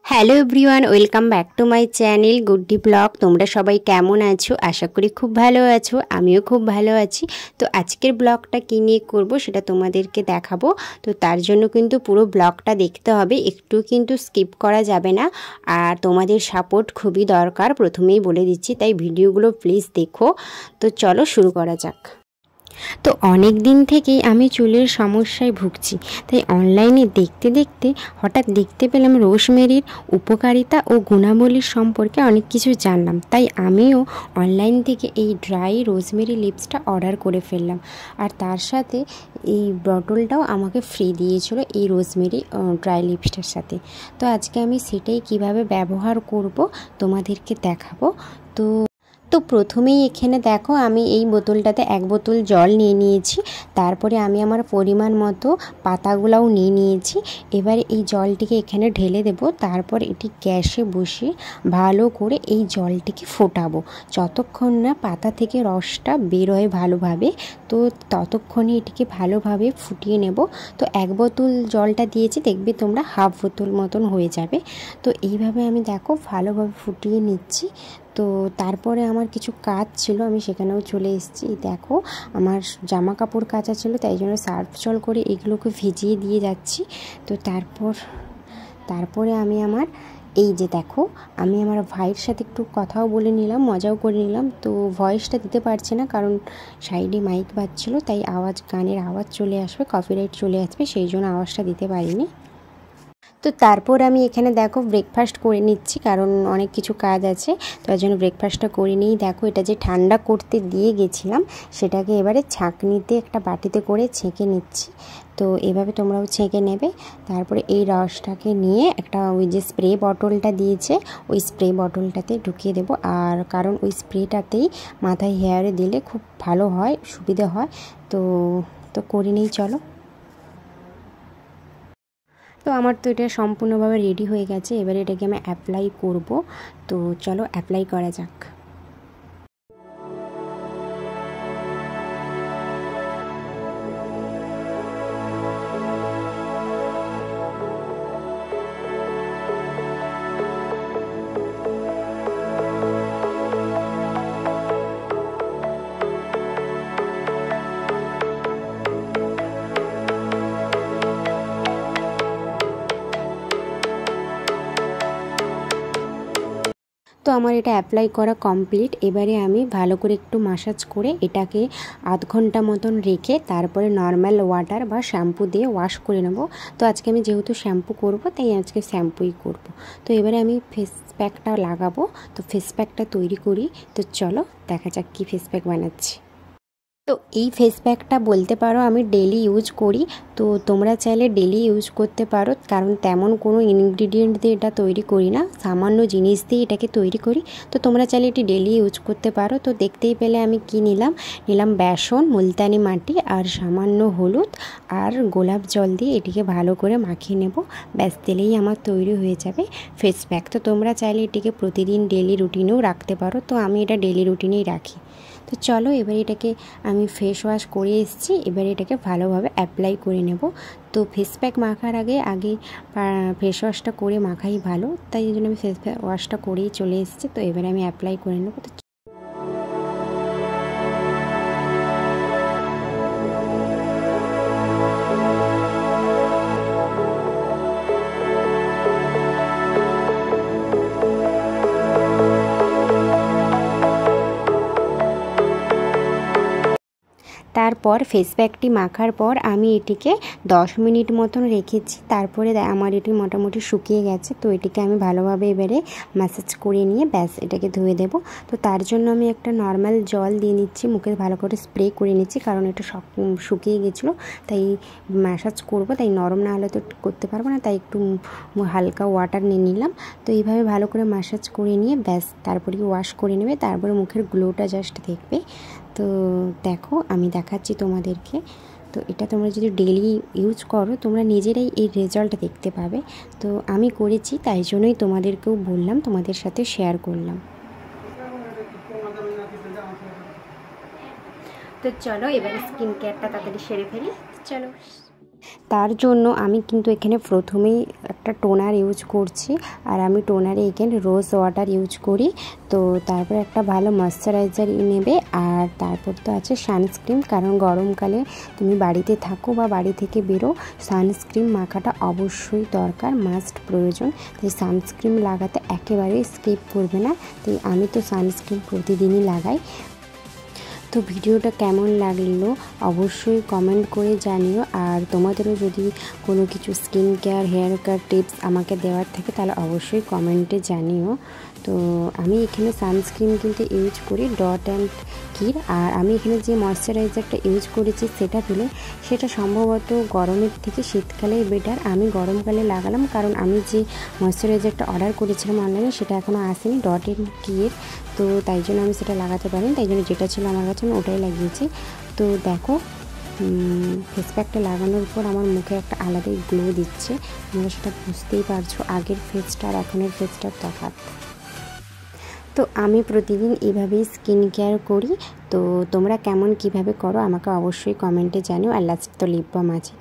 Hello everyone, welcome back to my channel Guddi blog. তোমরা সবাই কেমন আছো? আশা করি খুব ভালো আছো, আমিও খুব ভালো আছি। তো আজকের ব্লগটা কী নিয়ে করবো সেটা তোমাদেরকে দেখাবো। তো তার জন্য কিন্তু পুরো ব্লগটা দেখতে হবে, একটু কিন্তু স্কিপ করা যাবে না। আর তোমাদের সাপোর্ট খুবই দরকার, প্রথমেই বলে দিচ্ছি, তাই ভিডিওগুলো প্লিজ দেখো। তো চলো শুরু করা যাক। তো অনেক দিন থেকেই আমি চুলের সমস্যায় ভুগছি, তাই অনলাইনে দেখতে দেখতে হঠাৎ দেখতে পেলাম রোজমেরির উপকারিতা ও গুণাবলীর সম্পর্কে অনেক কিছু জানলাম। তাই আমিও অনলাইন থেকে এই ড্রাই রোজমেরি লিপসটা অর্ডার করে ফেললাম। আর তার সাথে এই বটলটাও আমাকে ফ্রি দিয়েছিল এই রোজমেরি ড্রাই লিপসটার সাথে। তো আজকে আমি সেটাই কিভাবে ব্যবহার করব তোমাদেরকে দেখাবো। তো প্রথমেই এখানে দেখো, আমি এই বোতলটাতে 1 বোতল জল নিয়ে নিয়েছি। তারপরে আমি আমার পরিমাণ মতো পাতাগুলাও নিয়ে নিয়েছি। এবারে এই জলটিকে এখানে ঢেলে দেব। তারপর এটি গ্যাসে বসিয়ে ভালো করে এই জলটিকে ফোটাবো, যতক্ষণ না পাতা থেকে রসটা বের হয় ভালোভাবে। তো ততক্ষণে এটিকে ভালোভাবে ফুটিয়ে নেব। তো 1 বোতল জলটা দিয়েছি, দেখবে তোমরা হাফ বোতল মতন হয়ে যাবে। তো এইভাবে আমি দেখো ভালোভাবে ফুটিয়ে নিচ্ছি। তো তারপরে আমার কিছু কাজ ছিল, আমি সেখানেও চলে এসেছি। দেখো আমার জামা কাপড় কাচা ছিল, তাই জন্য সার্ফ জল করে এগুলোকে ভিজিয়ে দিয়ে যাচ্ছি। তো তারপরে আমি আমার এই যে দেখো, আমি আমার ভাইয়ের সাথে একটু কথাও বলে নিলাম, মজাও করে নিলাম। তো ভয়েসটা দিতে পারছি না, কারণ সাইডে মাইক বাজছিল, তাই গানের আওয়াজ চলে আসবে, কপিরাইট চলে আসবে, সেই জন্য আওয়াজটা দিতে পারিনি। তো তারপর আমি এখানে দেখো ব্রেকফাস্ট করে নিচ্ছি, কারণ অনেক কিছু কাজ আছে, তার জন্য ব্রেকফাস্টটা করে নিই। দেখো এটা যে ঠান্ডা করতে দিয়ে গেছিলাম, সেটাকে এবারে ছাঁকনিতে একটা বাটিতে করে ছেঁকে নিচ্ছি। তো এভাবে তোমরাও ছেঁকে নেবে। তারপরে এই রসটাকে নিয়ে একটা ওই যে স্প্রে বটলটা দিয়েছে, ওই স্প্রে বটলটাতে ঢুকিয়ে দেবো। আর কারণ ওই স্প্রেটাতেই মাথায় হেয়ারে দিলে খুব ভালো হয়, সুবিধে হয়। তো করে নিই, চলো। তো আমার তো এটা সম্পূর্ণভাবে রেডি হয়ে গেছে, এবারে এটাকে আমি অ্যাপ্লাই করব। তো চলো অ্যাপ্লাই করা যাক। তো আমার এটা অ্যাপ্লাই করা কমপ্লিট। এবারে আমি ভালো করে একটু ম্যাসাজ করে এটাকে আধ ঘন্টা মতন রেখে তারপরে নর্মাল ওয়াটার বা শ্যাম্পু দিয়ে ওয়াশ করে নেব। তো আজকে আমি যেহেতু শ্যাম্পু করব, তাই আজকে শ্যাম্পুই করব। তো এবারে আমি ফেস প্যাকটা লাগাবো। তো ফেস প্যাকটা তৈরি করি। তো চলো দেখা যাক কী ফেস প্যাক বানাচ্ছি। তো এই ফেস প্যাকটা বলতে পারো আমি ডেলি ইউজ করি। তো তোমরা চাইলে ডেলি ইউজ করতে পারো, কারণ তেমন কোনো ইনগ্রিডিয়েন্ট দিয়ে এটা তৈরি করি না, সামান্য জিনিস দিয়ে এটাকে তৈরি করি। তো তোমরা চাইলে এটি ডেলি ইউজ করতে পারো। তো দেখতেই পেলে আমি কি নিলাম বেসন, মুলতানি মাটি আর সামান্য হলুদ আর গোলাপ জল দিয়ে এটিকে ভালো করে মাখিয়ে নেব। ব্যাস, দিলেই আমার তৈরি হয়ে যাবে ফেস প্যাক। তো তোমরা চাইলে এটিকে প্রতিদিন ডেলি রুটিনেও রাখতে পারো। তো আমি এটা ডেলি রুটিনেই রাখি। তো চলো এবার এটাকে আমি ফেস ওয়াশ করে এসেছি, এবার এটাকে ভালোভাবে অ্যাপ্লাই করে নেব। তো ফেস প্যাক মাখার আগে ফেস ওয়াশটা করে মাখাই ভালো, তাই জন্য আমি ফেস ওয়াশটা করেই চলে এসেছি। তো এবারে আমি অ্যাপ্লাই করে নেব। তারপর ফেস প্যাকটি মাখার পর আমি এটিকে 10 মিনিট মতন রেখেছি। তারপরে আমার এটি মোটামুটি শুকিয়ে গেছে। তো এটিকে আমি ভালোভাবে এবারে ম্যাসাজ করে নিয়ে ব্যাস এটাকে ধুয়ে দেব। তো তার জন্য আমি একটা নর্মাল জল দিয়ে নিচ্ছি, মুখে ভালো করে স্প্রে করে নিচ্ছি, কারণ এটা শুকিয়ে গেছিলো, তাই ম্যাসাজ করব, তাই নরম না হলে তো করতে পারবো না, তাই একটু হালকা ওয়াটার নিয়ে নিলাম। তো এইভাবে ভালো করে ম্যাসাজ করে নিয়ে ব্যাস তারপরে ওয়াশ করে নেবে, তারপরে মুখের গ্লোটা জাস্ট দেখবে। তো দেখো আমি দেখাচ্ছি তোমাদেরকে। তো এটা তোমরা যদি ডেলি ইউজ করো তোমরা নিজেরাই এই রেজাল্ট দেখতে পাবে। তো আমি করেছি, তাই জন্যই তোমাদেরকেও বললাম, তোমাদের সাথে শেয়ার করলাম। তো চলো এবারে স্কিন কেয়ারটা তাড়াতাড়ি সেরে ফেলি। চলো, তার জন্য আমি কিন্তু এখানে প্রথমেই একটা টোনার ইউজ করছি, আর আমি টোনারে এখানে রোজ ওয়াটার ইউজ করি। তো তারপর একটা ভালো ময়শ্চারাইজার নেবে, আর তারপর তো আছে সানস্ক্রিন, কারণ গরমকালে তুমি বাড়িতে থাকো বা বাড়ি থেকে বেরো, সানস্ক্রিন মাখাটা অবশ্যই দরকার, মাস্ট প্রয়োজন। তাই সানস্ক্রিন লাগাতে একেবারেই স্কিপ করবে না। তাই আমি তো সানস্ক্রিন প্রতিদিনই লাগাই। তো ভিডিওটা কেমন লাগলো অবশ্যই কমেন্ট করে জানিও, আর তোমাদেরও যদি কোনো কিছু skin care hair care tips আমাকে দেওয়ার থাকে তাহলে অবশ্যই কমেন্টে জানিও। তো আমি এখানে সানস্ক্রিন কিন্তু ইউজ করি ডট অ্যান্ড কির, আর আমি এখানে যে ময়শ্চারাইজারটা ইউজ করেছি সেটা সম্ভবত গরমের থেকে শীতকালেই বেটার। আমি গরমকালে লাগালাম, কারণ আমি যে ময়শ্চারাইজারটা অর্ডার করেছিলাম অনলাইনে সেটা এখনও আসেনি ডট অ্যান্ড কির, তো তাই জন্য আমি সেটা লাগাতে পারিনি, তাই জন্য যেটা ছিল আমার কাছে আমি ওটাই লাগিয়েছি। তো দেখো ফেস প্যাকটা লাগানোর পর আমার মুখে একটা আলাদাই গ্লো দিচ্ছে, তোমরা সেটা বুঝতেই পারছো আগের ফেসটা আর এখনের ফেসটার তফাৎ। তো আমি প্রতিদিন এইভাবেই স্কিন কেয়ার করি। তো তোমরা কিভাবে করো আমাকে অবশ্যই কমেন্টে জানিও। আর লাস্ট তো লিপ বাম আছে।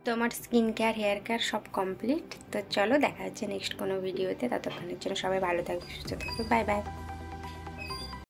তো আমার স্কিন কেয়ার হেয়ার কেয়ার সব কমপ্লিট। তো চলো দেখা হচ্ছে নেক্সট কোনো ভিডিওতে, ততক্ষণের জন্য সবাই ভালো থাকবে, সুস্থ থাকবে, বাই বাই।